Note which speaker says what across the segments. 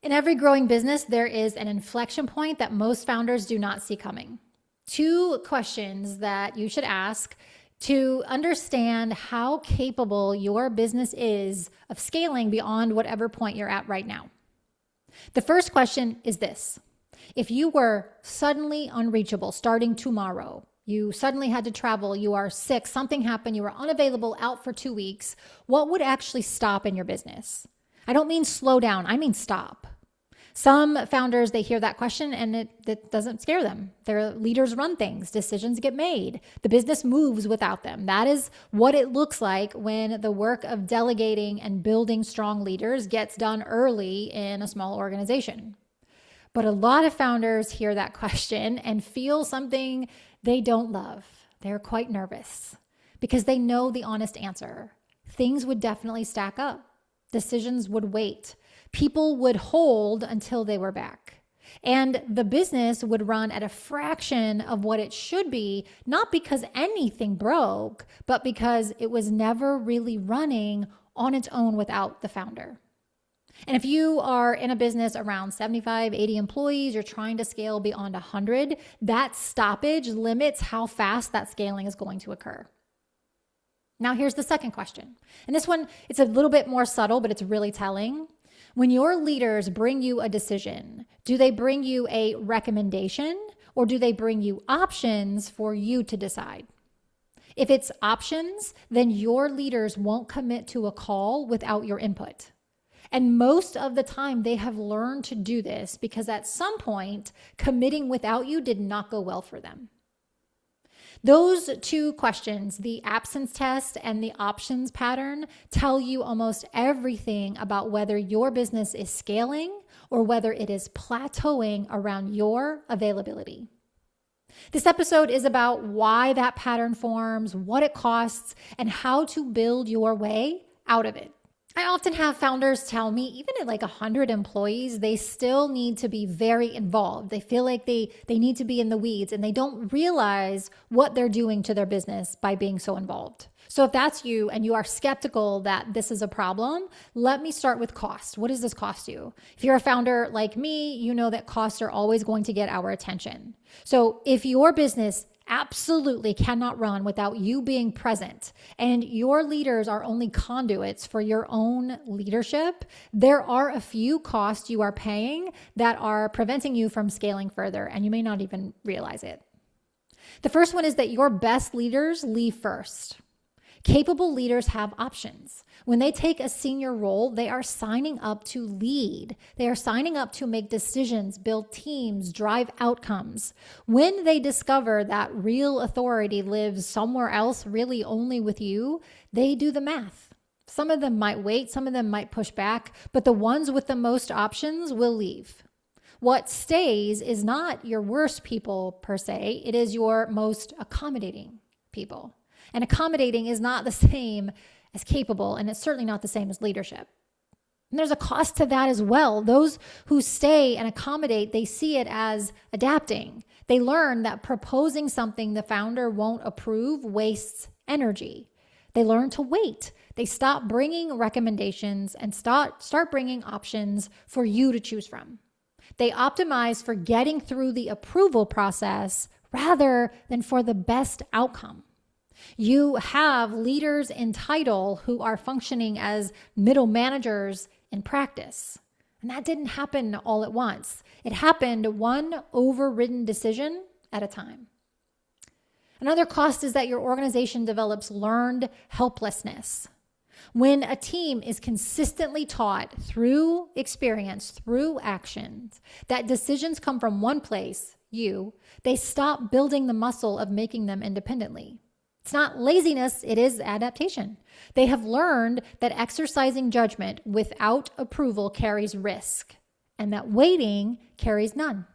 Speaker 1: In every growing business, there is an inflection point that most founders do not see coming. 2 questions that you should ask to understand how capable your business is of scaling beyond whatever point you're at right now. The first question is this: if you were suddenly unreachable starting tomorrow, you suddenly had to travel, you are sick, something happened, you were unavailable, out for 2 weeks, what would actually stop in your business? I don't mean slow down, I mean stop. Some founders, they hear that question and it doesn't scare them. Their leaders run things, decisions get made, the business moves without them. That is what it looks like when the work of delegating and building strong leaders gets done early in a small organization. But a lot of founders hear that question and feel something they don't love. They're quite nervous because they know the honest answer. Things would definitely stack up. Decisions would wait. People would hold until they were back. And the business would run at a fraction of what it should be, not because anything broke, but because it was never really running on its own without the founder. And if you are in a business around 75, 80 employees, you're trying to scale beyond 100, that stoppage limits how fast that scaling is going to occur. Now, here's the second question. And this one, it's a little bit more subtle, but it's really telling. When your leaders bring you a decision, do they bring you a recommendation or do they bring you options for you to decide? If it's options, then your leaders won't commit to a call without your input. And most of the time they have learned to do this because at some point, committing without you did not go well for them. Those 2 questions, the absence test and the options pattern, tell you almost everything about whether your business is scaling or whether it is plateauing around your availability. This episode is about why that pattern forms, what it costs, and how to build your way out of it. I often have founders tell me, even at like 100 employees, they still need to be very involved. They feel like they need to be in the weeds and they don't realize what they're doing to their business by being so involved. So if that's you and you are skeptical that this is a problem, let me start with cost. What does this cost you? If you're a founder like me, you know that costs are always going to get our attention. So if your business absolutely cannot run without you being present, and your leaders are only conduits for your own leadership, there are a few costs you are paying that are preventing you from scaling further, and you may not even realize it. The first one is that your best leaders leave first. Capable leaders have options. When they take a senior role, they are signing up to lead. They are signing up to make decisions, build teams, drive outcomes. When they discover that real authority lives somewhere else, really only with you, they do the math. Some of them might wait, some of them might push back, but the ones with the most options will leave. What stays is not your worst people per se, it is your most accommodating people. And accommodating is not the same as capable, and it's certainly not the same as leadership. And there's a cost to that as well. Those who stay and accommodate, they see it as adapting. They learn that proposing something the founder won't approve wastes energy. They learn to wait. They stop bringing recommendations and start bringing options for you to choose from. They optimize for getting through the approval process rather than for the best outcome. You have leaders in title who are functioning as middle managers in practice. And that didn't happen all at once. It happened one overridden decision at a time. Another cost is that your organization develops learned helplessness. When a team is consistently taught through experience, through actions, that decisions come from one place, you, they stop building the muscle of making them independently. It's not laziness, it is adaptation. They have learned that exercising judgment without approval carries risk, and that waiting carries none.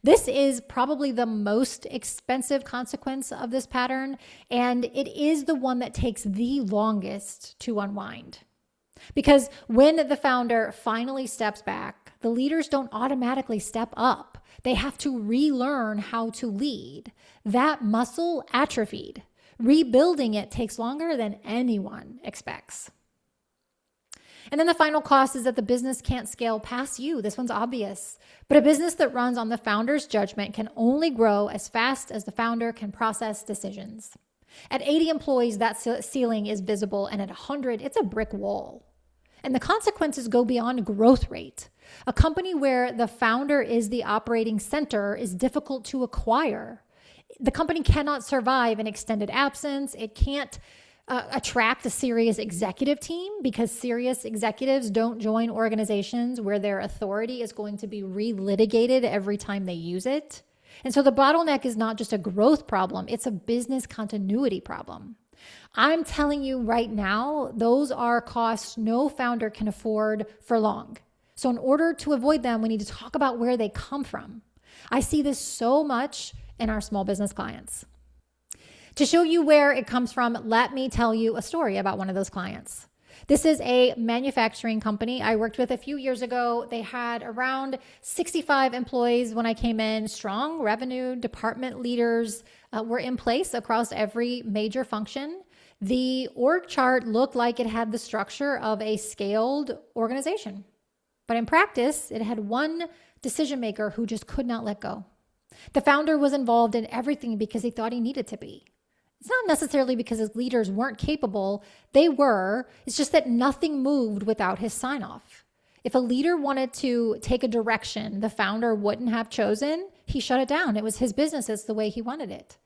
Speaker 1: This is probably the most expensive consequence of this pattern, and it is the one that takes the longest to unwind. Because when the founder finally steps back, the leaders don't automatically step up. They have to relearn how to lead. That muscle atrophied. Rebuilding it takes longer than anyone expects. And then the final cost is that the business can't scale past you. This one's obvious. But a business that runs on the founder's judgment can only grow as fast as the founder can process decisions. At 80 employees, that ceiling is visible, and at 100, it's a brick wall. And the consequences go beyond growth rate. A company where the founder is the operating center is difficult to acquire. The company cannot survive an extended absence. It can't attract a serious executive team because serious executives don't join organizations where their authority is going to be relitigated every time they use it. And so the bottleneck is not just a growth problem, it's a business continuity problem. I'm telling you right now, those are costs no founder can afford for long. So in order to avoid them, we need to talk about where they come from. I see this so much in our small business clients. To show you where it comes from, let me tell you a story about one of those clients. This is a manufacturing company I worked with a few years ago. They had around 65 employees when I came in. Strong revenue department leaders were in place across every major function. The org chart looked like it had the structure of a scaled organization. But in practice, it had one decision maker who just could not let go. The founder was involved in everything because he thought he needed to be. It's not necessarily because his leaders weren't capable. They were. It's just that nothing moved without his sign off. If a leader wanted to take a direction the founder wouldn't have chosen, he shut it down. It was his business. It's the way he wanted it.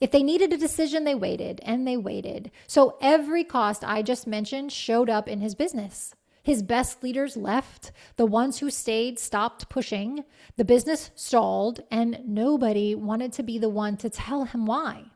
Speaker 1: If they needed a decision, they waited and they waited. So every cost I just mentioned showed up in his business. His best leaders left. The ones who stayed stopped pushing. The business stalled, and nobody wanted to be the one to tell him why.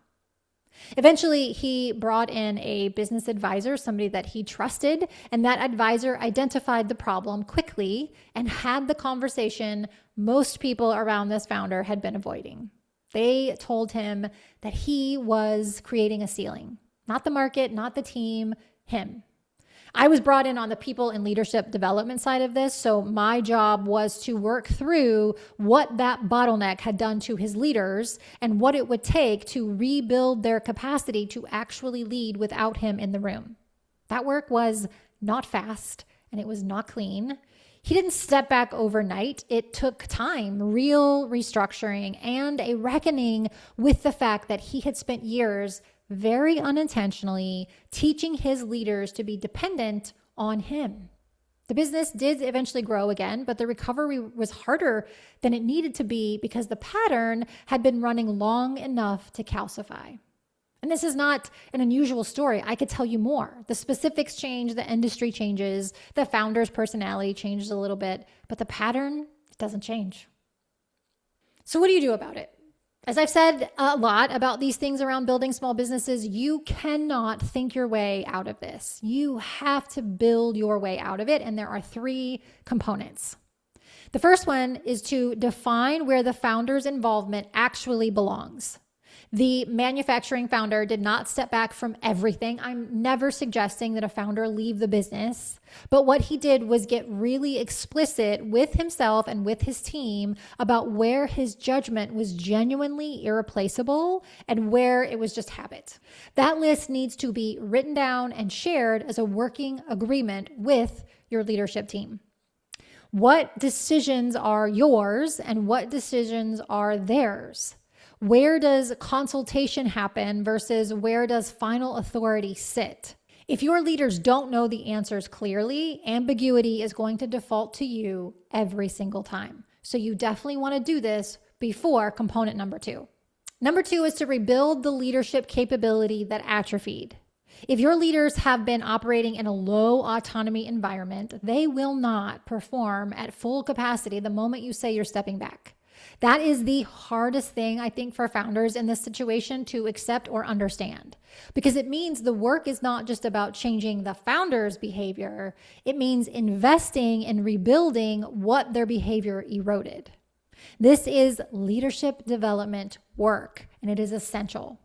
Speaker 1: Eventually, he brought in a business advisor, somebody that he trusted, and that advisor identified the problem quickly and had the conversation most people around this founder had been avoiding. They told him that he was creating a ceiling, not the market, not the team, him. I was brought in on the people and leadership development side of this, so my job was to work through what that bottleneck had done to his leaders and what it would take to rebuild their capacity to actually lead without him in the room. That work was not fast and it was not clean. He didn't step back overnight. It took time, real restructuring, and a reckoning with the fact that he had spent years very unintentionally teaching his leaders to be dependent on him. The business did eventually grow again, but the recovery was harder than it needed to be because the pattern had been running long enough to calcify. And this is not an unusual story. I could tell you more. The specifics change, the industry changes, the founder's personality changes a little bit, but the pattern doesn't change. So what do you do about it? As I've said a lot about these things around building small businesses, you cannot think your way out of this. You have to build your way out of it, and there are 3 components. The first one is to define where the founder's involvement actually belongs. The manufacturing founder did not step back from everything. I'm never suggesting that a founder leave the business, but what he did was get really explicit with himself and with his team about where his judgment was genuinely irreplaceable and where it was just habit. That list needs to be written down and shared as a working agreement with your leadership team. What decisions are yours and what decisions are theirs? Where does consultation happen versus where does final authority sit? If your leaders don't know the answers clearly, ambiguity is going to default to you every single time. So you definitely want to do this before component number 2. Number 2 is to rebuild the leadership capability that atrophied. If your leaders have been operating in a low autonomy environment, they will not perform at full capacity the moment you say you're stepping back. That is the hardest thing, I think, for founders in this situation to accept or understand, because it means the work is not just about changing the founder's behavior. It means investing in rebuilding what their behavior eroded. This is leadership development work, and it is essential.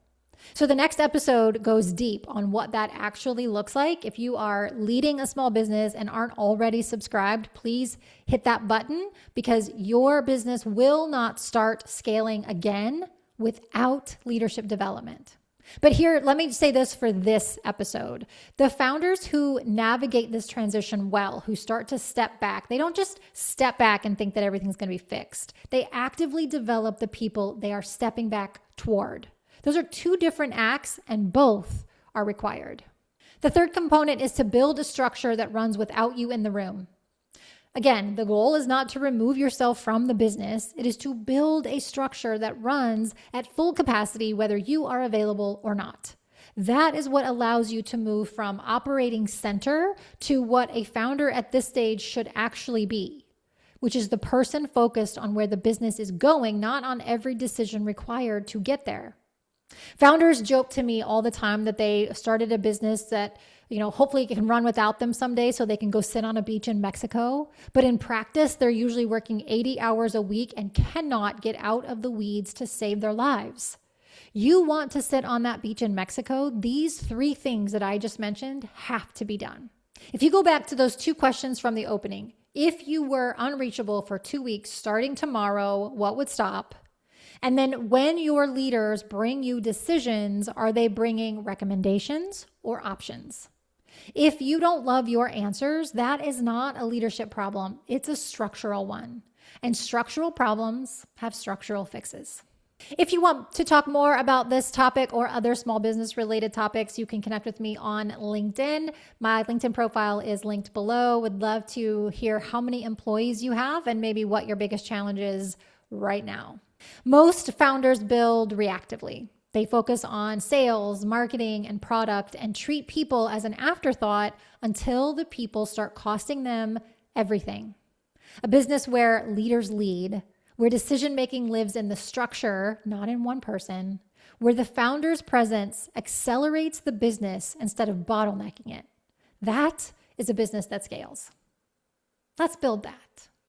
Speaker 1: So the next episode goes deep on what that actually looks like. If you are leading a small business and aren't already subscribed, please hit that button because your business will not start scaling again without leadership development. But here, let me say this for this episode. The founders who navigate this transition well, who start to step back, they don't just step back and think that everything's going to be fixed. They actively develop the people they are stepping back toward. Those are two different acts, and both are required. The third component is to build a structure that runs without you in the room. Again, the goal is not to remove yourself from the business. It is to build a structure that runs at full capacity, whether you are available or not. That is what allows you to move from operating center to what a founder at this stage should actually be, which is the person focused on where the business is going, not on every decision required to get there. Founders joke to me all the time that they started a business that, hopefully it can run without them someday so they can go sit on a beach in Mexico. But in practice, they're usually working 80 hours a week and cannot get out of the weeds to save their lives. You want to sit on that beach in Mexico, these three things that I just mentioned have to be done. If you go back to those two questions from the opening, if you were unreachable for 2 weeks starting tomorrow, what would stop? And then when your leaders bring you decisions, are they bringing recommendations or options? If you don't love your answers, that is not a leadership problem. It's a structural one. And structural problems have structural fixes. If you want to talk more about this topic or other small business related topics, you can connect with me on LinkedIn. My LinkedIn profile is linked below. Would love to hear how many employees you have and maybe what your biggest challenge is right now. Most founders build reactively. They focus on sales, marketing, and product and treat people as an afterthought until the people start costing them everything. A business where leaders lead, where decision-making lives in the structure, not in one person, where the founder's presence accelerates the business instead of bottlenecking it. That is a business that scales. Let's build that.